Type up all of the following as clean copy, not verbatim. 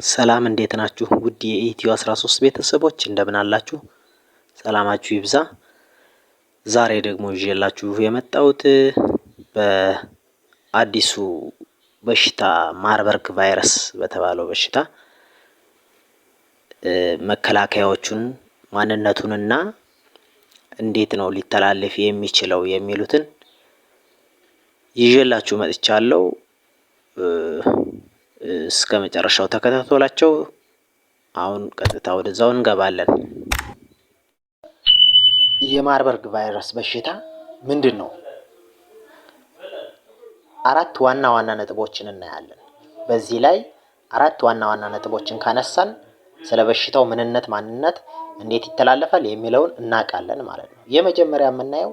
ሰላም እንዴት ናችሁ? ውድ የኢትዮ 13 ቤተሰቦች እንደምን አላችሁ? ሰላማችሁ ይብዛ። ዛሬ ደግሞ ይዤላችሁ የመጣሁት በአዲሱ በሽታ ማርበርግ ቫይረስ በተባለው በሽታ መከላከያዎቹን ማንነቱንና እንዴት ነው ሊተላለፍ የሚችለው የሚሉትን ይዤላችሁ መጥቻለሁ። እስከ መጨረሻው ተከታተሏቸው። አሁን ቀጥታ ወደዛው እንገባለን። የማርበርግ ቫይረስ በሽታ ምንድን ነው? አራት ዋና ዋና ነጥቦችን እናያለን። በዚህ ላይ አራት ዋና ዋና ነጥቦችን ካነሳን ስለ በሽታው ምንነት፣ ማንነት፣ እንዴት ይተላለፋል የሚለውን እናውቃለን ማለት ነው። የመጀመሪያ የምናየው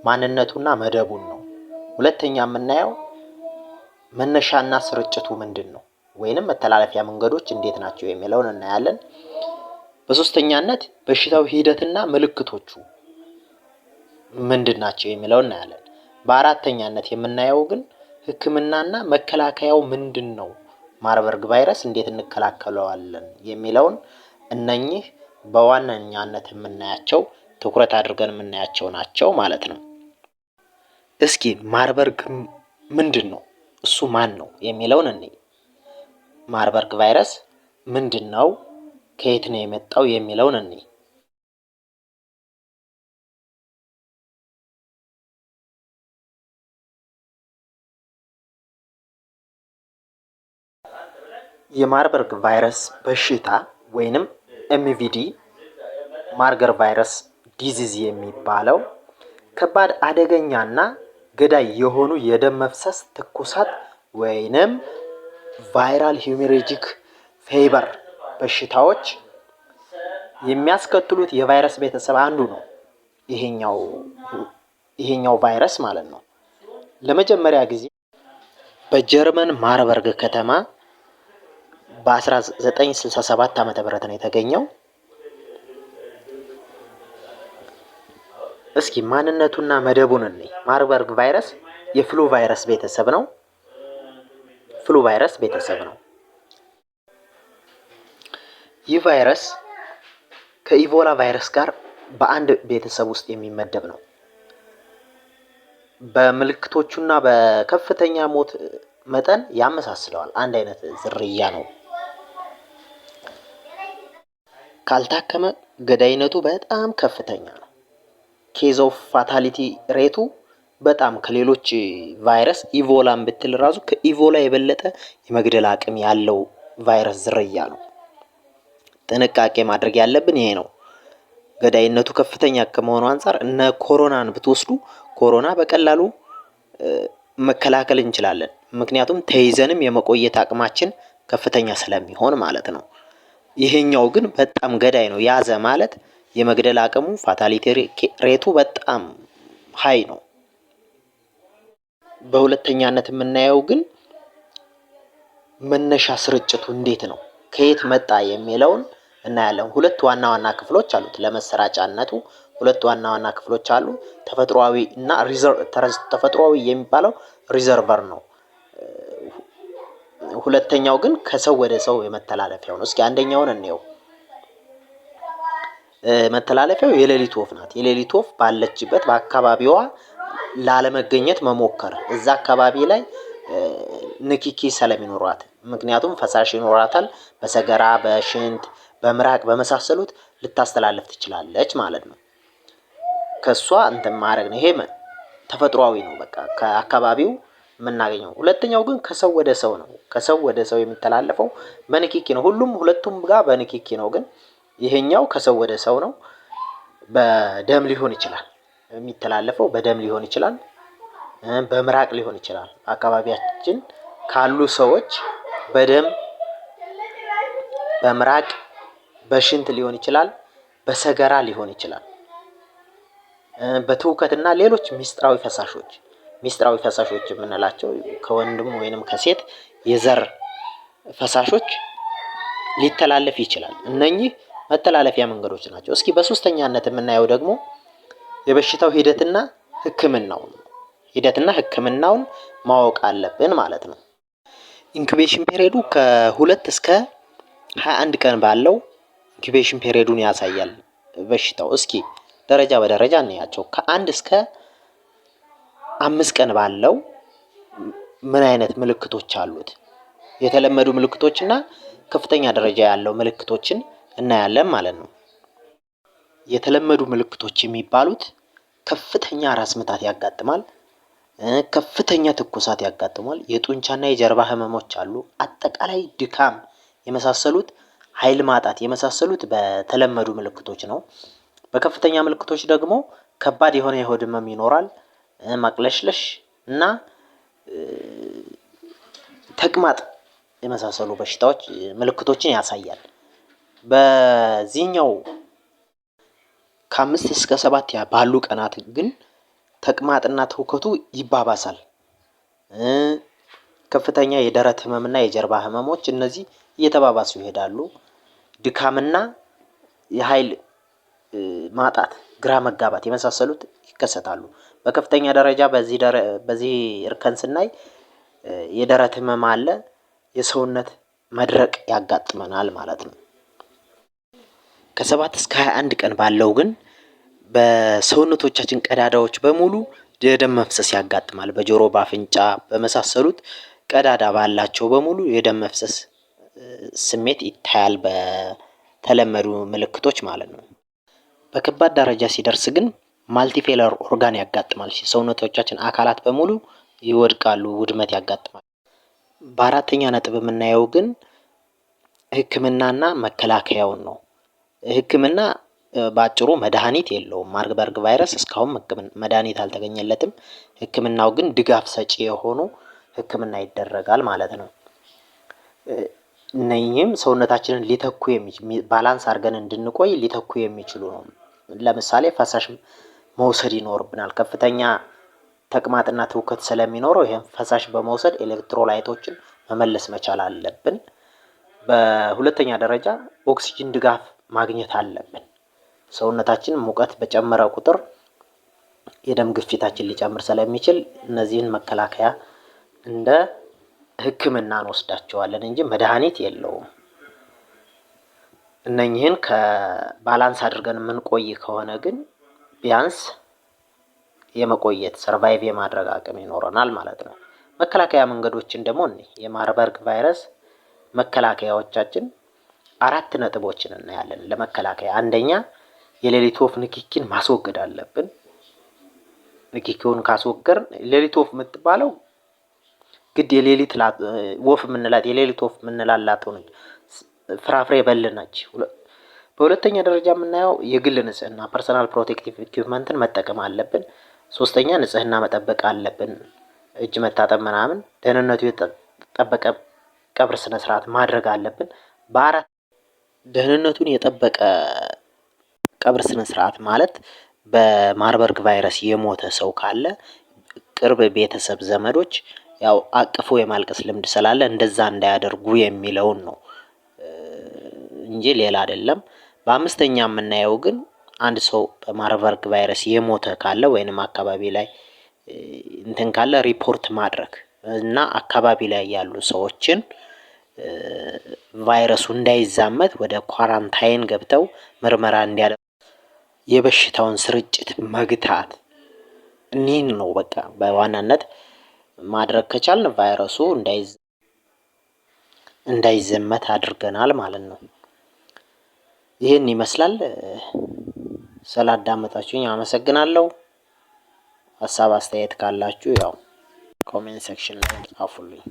ማንነቱና መደቡን ነው። ሁለተኛ የምናየው መነሻና ስርጭቱ ምንድን ነው ወይንም መተላለፊያ መንገዶች እንዴት ናቸው የሚለውን እናያለን። በሶስተኛነት በሽታው ሂደትና ምልክቶቹ ምንድን ናቸው የሚለውን እናያለን። በአራተኛነት የምናየው ግን ሕክምናና መከላከያው ምንድን ነው፣ ማርበርግ ቫይረስ እንዴት እንከላከለዋለን የሚለውን እነኚህ በዋነኛነት የምናያቸው ትኩረት አድርገን የምናያቸው ናቸው ማለት ነው። እስኪ ማርበርግ ምንድን ነው፣ እሱ ማን ነው የሚለውን እንይ። ማርበርግ ቫይረስ ምንድን ነው፣ ከየት ነው የመጣው የሚለውን እንይ። የማርበርግ ቫይረስ በሽታ ወይንም ኤምቪዲ ማርበርግ ቫይረስ ዲዚዝ የሚባለው ከባድ አደገኛና ገዳይ የሆኑ የደም መፍሰስ፣ ትኩሳት ወይንም ቫይራል ሄሞሬጂክ ፌቨር በሽታዎች የሚያስከትሉት የቫይረስ ቤተሰብ አንዱ ነው። ይሄኛው ቫይረስ ማለት ነው። ለመጀመሪያ ጊዜ በጀርመን ማርበርግ ከተማ በ1967 ዓ.ም ነው የተገኘው። እስኪ ማንነቱና መደቡን እንይ። ማርበርግ ቫይረስ የፍሉ ቫይረስ ቤተሰብ ነው። ፍሉ ቫይረስ ቤተሰብ ነው። ይህ ቫይረስ ከኢቦላ ቫይረስ ጋር በአንድ ቤተሰብ ውስጥ የሚመደብ ነው። በምልክቶቹና በከፍተኛ ሞት መጠን ያመሳስለዋል። አንድ አይነት ዝርያ ነው። ካልታከመ ገዳይነቱ በጣም ከፍተኛ ነው። ኬዝ ኦፍ ፋታሊቲ ሬቱ በጣም ከሌሎች ቫይረስ ኢቮላን ብትል ራሱ ከኢቮላ የበለጠ የመግደል አቅም ያለው ቫይረስ ዝርያ ነው። ጥንቃቄ ማድረግ ያለብን ይሄ ነው። ገዳይነቱ ከፍተኛ ከመሆኑ አንፃር እነ ኮሮናን ብትወስዱ ኮሮና በቀላሉ መከላከል እንችላለን። ምክንያቱም ተይዘንም የመቆየት አቅማችን ከፍተኛ ስለሚሆን ማለት ነው። ይሄኛው ግን በጣም ገዳይ ነው። ያዘ ማለት የመግደል አቅሙ ፋታሊቲ ሬቱ በጣም ሀይ ነው። በሁለተኛነት የምናየው ግን መነሻ ስርጭቱ እንዴት ነው፣ ከየት መጣ የሚለውን እናያለን። ሁለት ዋና ዋና ክፍሎች አሉት። ለመሰራጫነቱ ሁለት ዋና ዋና ክፍሎች አሉ። ተፈጥሯዊ እና ተፈጥሯዊ የሚባለው ሪዘርቨር ነው። ሁለተኛው ግን ከሰው ወደ ሰው የመተላለፊያው ነው። እስኪ አንደኛውን እንየው። መተላለፊያው የሌሊት ወፍ ናት። የሌሊት ወፍ ባለችበት በአካባቢዋ ላለመገኘት መሞከር፣ እዛ አካባቢ ላይ ንኪኪ ስለሚኖራት፣ ምክንያቱም ፈሳሽ ይኖራታል። በሰገራ፣ በሽንት፣ በምራቅ በመሳሰሉት ልታስተላልፍ ትችላለች ማለት ነው። ከሷ እንትን ማድረግ ነው። ይሄ ተፈጥሯዊ ነው። በቃ ከአካባቢው የምናገኘው። ሁለተኛው ግን ከሰው ወደ ሰው ነው። ከሰው ወደ ሰው የሚተላለፈው በንኪኪ ነው። ሁለቱም ጋር በንኪኪ ነው። ግን ይሄኛው ከሰው ወደ ሰው ነው። በደም ሊሆን ይችላል የሚተላለፈው፣ በደም ሊሆን ይችላል፣ በምራቅ ሊሆን ይችላል። አካባቢያችን ካሉ ሰዎች በደም፣ በምራቅ፣ በሽንት ሊሆን ይችላል፣ በሰገራ ሊሆን ይችላል፣ በትውከትና ሌሎች ሚስጥራዊ ፈሳሾች የምንላቸው ከወንድም ወይንም ከሴት የዘር ፈሳሾች ሊተላለፍ ይችላል። እነኚህ መተላለፊያ መንገዶች ናቸው። እስኪ በሶስተኛነት የምናየው ደግሞ የበሽታው ሂደትና ሕክምናውን ማወቅ አለብን ማለት ነው። ኢንኩቤሽን ፔሪዮዱ ከ2 እስከ 21 ቀን ባለው ኢንኩቤሽን ፔሪዮዱን ያሳያል በሽታው። እስኪ ደረጃ በደረጃ እናያቸው። ከ1 እስከ 5 ቀን ባለው ምን አይነት ምልክቶች አሉት? የተለመዱ ምልክቶችና ከፍተኛ ደረጃ ያለው ምልክቶችን እናያለን ማለት ነው። የተለመዱ ምልክቶች የሚባሉት ከፍተኛ ራስ ምታት ያጋጥማል፣ ከፍተኛ ትኩሳት ያጋጥማል፣ የጡንቻና የጀርባ ህመሞች አሉ፣ አጠቃላይ ድካም የመሳሰሉት፣ ኃይል ማጣት የመሳሰሉት በተለመዱ ምልክቶች ነው። በከፍተኛ ምልክቶች ደግሞ ከባድ የሆነ የሆድ ህመም ይኖራል፣ ማቅለሽለሽ እና ተቅማጥ የመሳሰሉ በሽታዎች ምልክቶችን ያሳያል። በዚህኛው ከ5 እስከ 7 ባሉ ቀናት ግን ተቅማጥና ትውከቱ ይባባሳል። ከፍተኛ የደረት ህመምና የጀርባ ህመሞች እነዚህ እየተባባሱ ይሄዳሉ። ድካምና የኃይል ማጣት፣ ግራ መጋባት የመሳሰሉት ይከሰታሉ። በከፍተኛ ደረጃ በዚህ እርከን ስናይ የደረት ህመም አለ፣ የሰውነት መድረቅ ያጋጥመናል ማለት ነው። ከ7 እስከ 21 ቀን ባለው ግን በሰውነቶቻችን ቀዳዳዎች በሙሉ የደም መፍሰስ ያጋጥማል። በጆሮ፣ በአፍንጫ በመሳሰሉት ቀዳዳ ባላቸው በሙሉ የደም መፍሰስ ስሜት ይታያል፣ በተለመዱ ምልክቶች ማለት ነው። በከባድ ደረጃ ሲደርስ ግን ማልቲፌለር ኦርጋን ያጋጥማል። ሰውነቶቻችን አካላት በሙሉ ይወድቃሉ፣ ውድመት ያጋጥማል። በአራተኛ ነጥብ የምናየው ግን ህክምናና መከላከያውን ነው። ህክምና በአጭሩ መድኃኒት የለውም። ማርበርግ ቫይረስ እስካሁን መድኃኒት አልተገኘለትም። ህክምናው ግን ድጋፍ ሰጪ የሆኑ ህክምና ይደረጋል ማለት ነው። እነኚህም ሰውነታችንን ሊተኩ ባላንስ አድርገን እንድንቆይ ሊተኩ የሚችሉ ነው። ለምሳሌ ፈሳሽ መውሰድ ይኖርብናል። ከፍተኛ ተቅማጥና ትውከት ስለሚኖረው ይሄን ፈሳሽ በመውሰድ ኤሌክትሮላይቶችን መመለስ መቻል አለብን። በሁለተኛ ደረጃ ኦክሲጅን ድጋፍ ማግኘት አለብን። ሰውነታችን ሙቀት በጨመረ ቁጥር የደም ግፊታችን ሊጨምር ስለሚችል እነዚህን መከላከያ እንደ ህክምና እንወስዳቸዋለን እንጂ መድኃኒት የለውም። እነኚህን ከባላንስ አድርገን የምንቆይ ከሆነ ግን ቢያንስ የመቆየት ሰርቫይቭ የማድረግ አቅም ይኖረናል ማለት ነው። መከላከያ መንገዶችን ደግሞ የማርበርግ ቫይረስ መከላከያዎቻችን 4 ነጥቦችን እናያለን። ለመከላከያ አንደኛ የሌሊት ወፍ ንክኪን ማስወገድ አለብን። ንክኪውን ካስወገርን ሌሊት ወፍ የምትባለው ግድ የሌሊት ወፍ የምንላት የሌሊት ወፍ የምንላላት ሆነች ፍራፍሬ በል ነች። በሁለተኛ ደረጃ የምናየው የግል ንጽህና ፐርሰናል ፕሮቴክቲቭ ኢኩዊፕመንትን መጠቀም አለብን። ሶስተኛ ንጽህና መጠበቅ አለብን። እጅ መታጠብ ምናምን፣ ደህንነቱ የተጠበቀ ቀብር ስነ ስርዓት ማድረግ አለብን። በአራት ደህንነቱን የጠበቀ ቀብር ስነ ስርዓት ማለት በማርበርግ ቫይረስ የሞተ ሰው ካለ ቅርብ ቤተሰብ ዘመዶች ያው አቅፎ የማልቀስ ልምድ ስላለ እንደዛ እንዳያደርጉ የሚለውን ነው እንጂ ሌላ አይደለም። በአምስተኛ የምናየው ግን አንድ ሰው በማርበርግ ቫይረስ የሞተ ካለ ወይንም አካባቢ ላይ እንትን ካለ ሪፖርት ማድረግ እና አካባቢ ላይ ያሉ ሰዎችን ቫይረሱ እንዳይዛመት ወደ ኳራንታይን ገብተው ምርመራ እንዲያደርጉ የበሽታውን ስርጭት መግታት እኒህን ነው በቃ በዋናነት ማድረግ ከቻልን ቫይረሱ እንዳይዘመት አድርገናል ማለት ነው። ይህን ይመስላል። ስላዳመጣችሁኝ አመሰግናለሁ። ሀሳብ አስተያየት ካላችሁ ያው ኮሜንት ሴክሽን ላይ ጻፉልኝ።